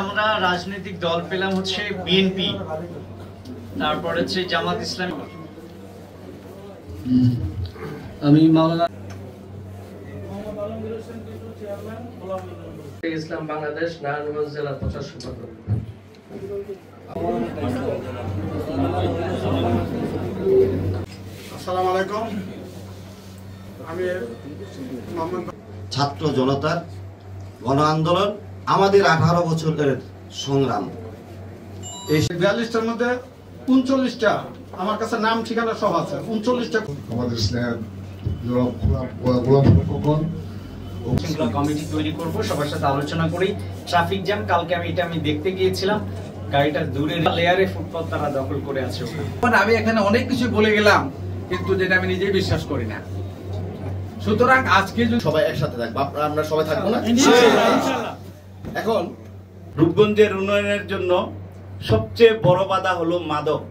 আমরা রাজনৈতিক দল পেলাম হচ্ছে বিএনপি, তারপর হচ্ছে জামাত ইসলামী। আমি মাওলানা ইসলাম বাংলাদেশ নারায়ণগঞ্জ জেলার প্রচার সম্পাদক। আসসালামু আলাইকুম। আমি ছাত্র জনতার গণ আন্দোলন, আমাদের 18 বছরের সংগ্রাম। এই 42টার মধ্যে 39টা আমার কাছে নাম ঠিকানা সব আছে। 39টা আমাদের স্নেহের গোলাম খোকন কমিটি তৈরি করব, সবার সাথে আলোচনা করি। ট্রাফিক জ্যাম কালকে আমি দেখতে গিয়েছিলাম, গাড়িটা দূরে লেয়ারে ফুটপাত তারা দখল করে আছে ওখানে। আমি এখানে অনেক কিছু বলে গেলাম, কিন্তু যেটা আমি নিজেই বিশ্বাস করি না। সুতরাং আজকে সবাই একসাথে থাকবো, আমরা সবাই থাকবো না। এখন রূপগঞ্জের উন্নয়নের জন্য সবচেয়ে বড় বাধা হলো মাদক।